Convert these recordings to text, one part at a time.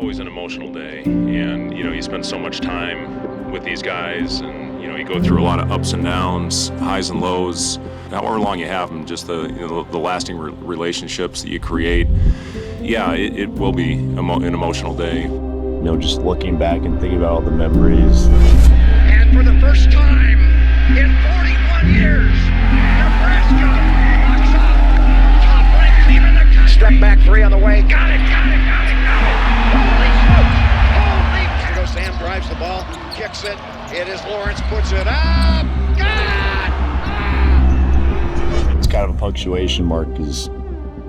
always an emotional day, and you spend so much time with these guys, and you go through a lot of ups and downs, highs and lows. However long you have them, just the lasting relationships that you create. Yeah, it will be an emotional day. Just looking back and thinking about all the memories. And for the first time in 41 years, Nebraska locks up top-ranked team in the country. Step back three on the way. Got it. Holy smokes! Here goes Sam, drives the ball, kicks it. It is Lawrence, puts it up. God! It's kind of a punctuation mark because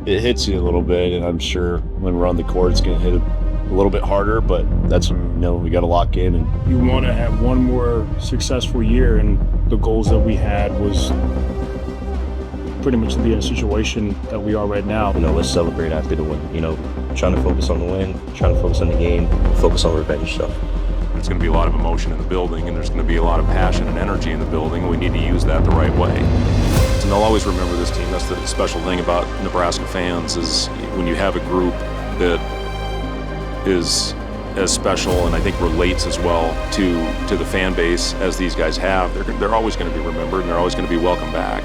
it hits you a little bit, and I'm sure when we're on the court, it's going to hit a little bit harder, but that's when we got to lock in. And you want to have one more successful year, and the goals that we had was pretty much to be in a situation that we are right now. Let's celebrate after the win. Trying to focus on the win, trying to focus on the game, focus on revenge stuff. There's going to be a lot of emotion in the building, and there's going to be a lot of passion and energy in the building. We need to use that the right way. And they'll always remember this team. That's the special thing about Nebraska fans, is when you have a group that is as special and I think relates as well to the fan base as these guys have, they're always going to be remembered, and they're always going to be welcome back.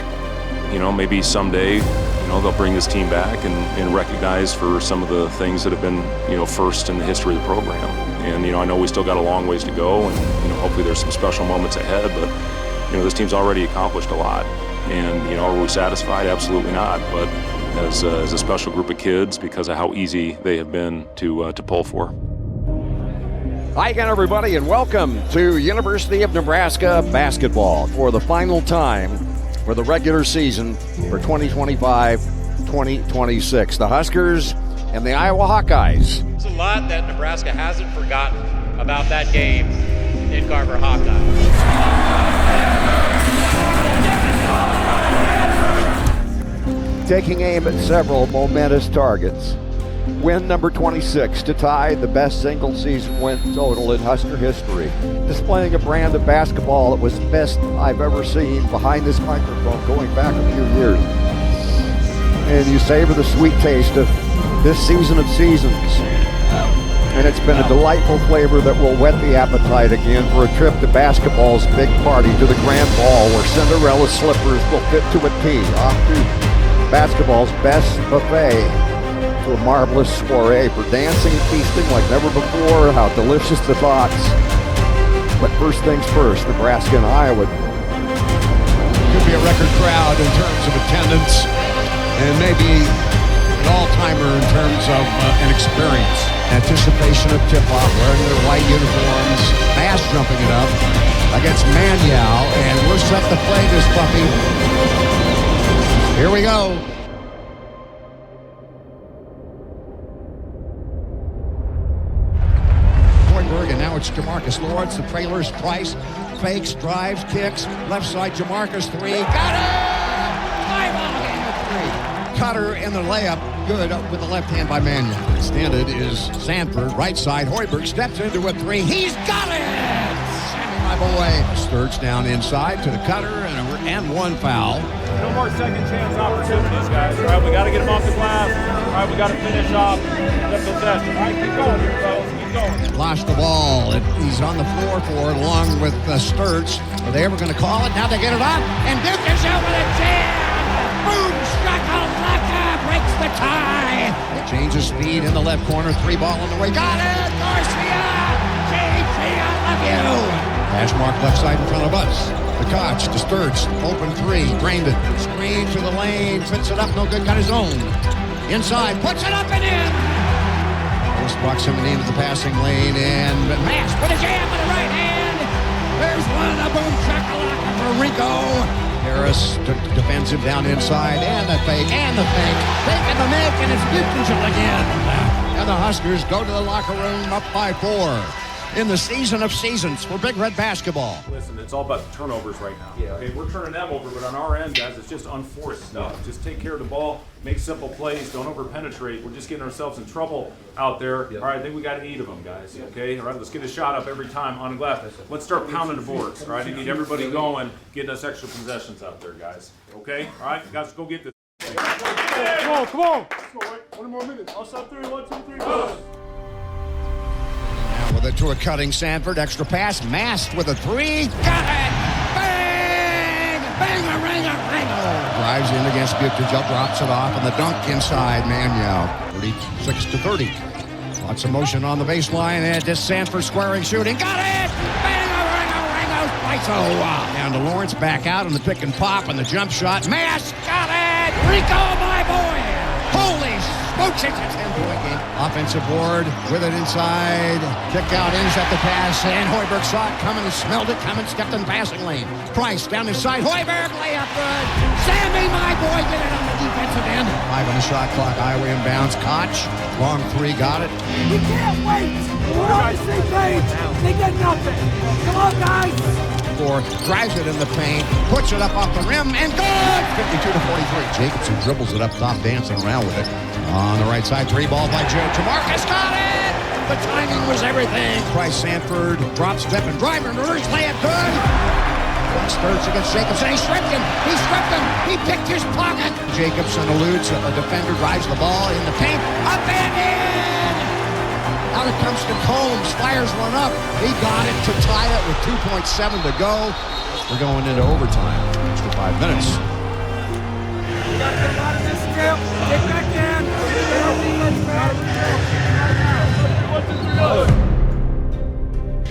Maybe someday, they'll bring this team back and recognize for some of the things that have been, first in the history of the program. And, I know we still got a long ways to go, and, hopefully there's some special moments ahead, but, this team's already accomplished a lot. And, are we satisfied? Absolutely not. But as a special group of kids, because of how easy they have been to pull for. Hi again, everybody, and welcome to University of Nebraska basketball for the final time for the regular season for 2025-2026. The Huskers and the Iowa Hawkeyes. There's a lot that Nebraska hasn't forgotten about that game in Carver Hawkeye. Taking aim at several momentous targets. Win number 26 to tie the best single-season win total in Husker history. Displaying a brand of basketball that was the best I've ever seen behind this microphone going back a few years. And you savor the sweet taste of this season of seasons. And it's been a delightful flavor that will whet the appetite again for a trip to basketball's big party, to the grand ball where Cinderella's slippers will fit to a T. Off to basketball's best buffet. A marvelous soiree for dancing and feasting like never before. How delicious the thoughts. But first things first, Nebraska and Iowa. Could be a record crowd in terms of attendance, and maybe an all-timer in terms of an experience. Anticipation of tip-off, wearing their white uniforms, fast jumping it up against Manyao, and we're set to play this puppy. Here we go. And now it's Jamarcus Lawrence, the trailers, Price, fakes, drives, kicks, left side, Jamarcus three, got it! Time out and three. Cutter in the layup, good with the left hand by Mannion. Extended is Sanford, right side, Hoiberg steps into a three, he's got it! Sammy, my boy. Sturts down inside to the cutter, and one foul. No more second chance opportunities, guys. All right, we got to get them off the glass. All right, we got to finish off the possession. All right, keep going here, fellas. Keep going. Lost the ball, and he's on the floor for it along with Sturts. Are they ever going to call it? Now they get it up, and Duke is out with a jam! Boom! Shakalaka breaks the tie! Changes speed in the left corner, three ball on the way. Got it! Garcia! JT, I love you! Hash mark left side in front of us. The Koch to Sturts, open three, drained it. Screen to the lane, fits it up, no good, got his own. Inside, puts it up and in! Close proximity into the passing lane, and Mass with a jam with the right hand! There's one, a boom shakalaka for Rico! Harris defends him down inside, and the fake, fake and the make, and it's Butenschel again! And the Huskers go to the locker room up by 4. In the season of seasons for Big Red basketball. Listen, it's all about the turnovers right now. Yeah. Okay, we're turning them over, but on our end, guys, it's just unforced stuff. Yeah. Just take care of the ball, make simple plays, don't over-penetrate. We're just getting ourselves in trouble out there. Yeah. All right, I think we got to eat of them, guys. Yeah. Okay, all right, let's get a shot up every time on the glass. Let's start pounding the boards. All right, I need everybody going, getting us extra possessions out there, guys. Okay, all right, guys, go get this. Come on. Let's go, right? 1 more minute. I'll stop 3, 1, 2, 3, go. With it to a cutting Sanford. Extra pass. Mast with a three. Got it! Bang! Bang-a-ring-a-ring-o! Drives in against Buttigieg. Drops it off. And the dunk inside. Manuel. 36-30. Lots of motion on the baseline. And just Sanford squaring shooting. Got it! Bang-a-ring-a-ring-o! Down to Lawrence. Back out on the pick and pop. And the jump shot. Mast! Got it! Rico, my boy! Holy smokes, it's a 10-point game. Offensive board with it inside. Kick out, intercept the pass, and Hoiberg saw it coming. He smelled it coming, stepped in the passing lane. Price down inside. Hoiberg, layup good. Sammy, my boy, get it on the defensive end. 5 on the shot clock. Iowa inbounds. Koch, long three, got it. We can't wait. We're on the same page. They get nothing. Come on, guys. Drives it in the paint, puts it up off the rim, and good! 52-43. Jacobson dribbles it up top, dancing around with it. On the right side, three ball by Joe. Jamarcus got it! The timing was everything. Price Sanford, drop, step, and drive, and reverse layup, good! Spurs against Jacobson. He stripped him. He picked his pocket. Jacobson eludes a defender, drives the ball in the paint, up and in! Out it comes to Combs, fires one up. He got it to tie it with 2.7 to go. We're going into overtime. Extra 5 minutes. We got to get out of this jail. Get back in.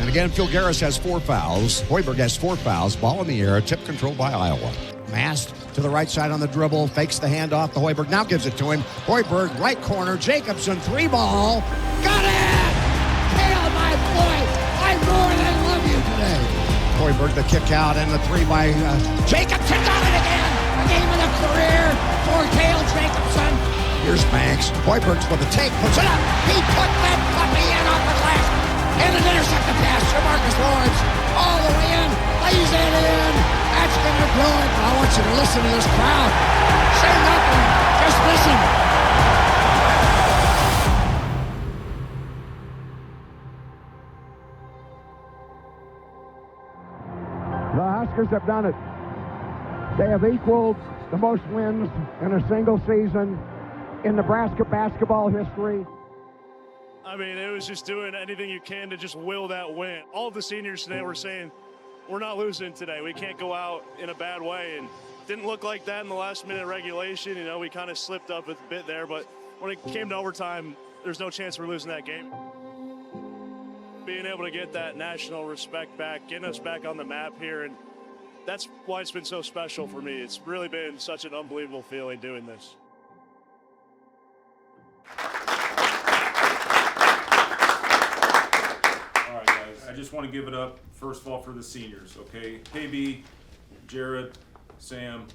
And again, Phil Garris has 4 fouls. Hoiberg has 4 fouls. Ball in the air, tip controlled by Iowa. Mast to the right side on the dribble, fakes the handoff to Hoiberg, now gives it to him. Hoiberg, right corner, Jacobson, 3-ball. Got it! Kale, my boy, I more than love you today. Hoiberg, the kick out, and the 3 by Jacobson, got it again! A game of the career for Kale Jacobson. Here's Banks. Hoiberg's with the take, puts it up. He put that puppy in off the glass. And an intercepted pass to Marcus Lawrence. All the way in, lays it in. That's going to do it. I want you to listen to this crowd. Say nothing. Just listen. The Huskers have done it. They have equaled the most wins in a single season in Nebraska basketball history. I mean, it was just doing anything you can to just will that win. All of the seniors today were saying, we're not losing today. We can't go out in a bad way. And didn't look like that in the last minute regulation. You know, we kind of slipped up a bit there. But when it came to overtime, there's no chance we're losing that game. Being able to get that national respect back, getting us back on the map here. And that's why it's been so special for me. It's really been such an unbelievable feeling doing this. I just want to give it up, first of all, for the seniors, okay? KB, Jared, Sam,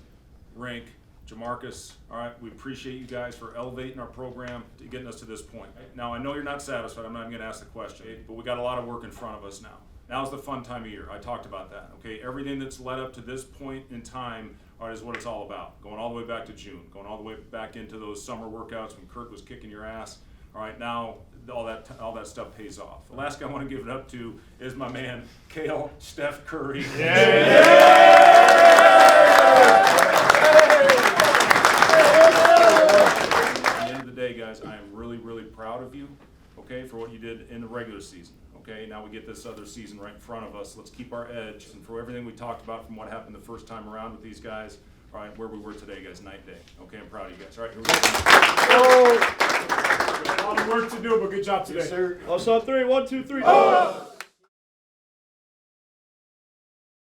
Rink, Jamarcus, all right? We appreciate you guys for elevating our program to getting us to this point. Now, I know you're not satisfied. I'm not even going to ask the question, but we got a lot of work in front of us now. Now's the fun time of year. I talked about that, okay? Everything that's led up to this point in time, all right, is what it's all about. Going all the way back to June, going all the way back into those summer workouts when Kurt was kicking your ass. All right, now all that stuff pays off. The last guy I want to give it up to is my man, Kale Steph Curry. Yeah. At the end of the day, guys, I am really, really proud of you, okay, for what you did in the regular season. Okay, now we get this other season right in front of us. Let's keep our edge. And for everything we talked about from what happened the first time around with these guys, all right, where we were today, guys, night and day. Okay, I'm proud of you guys. All right, here we go. A lot of work to do, but good job today. Yes, sir. I'll start 3. 1, 2, 3. Oh!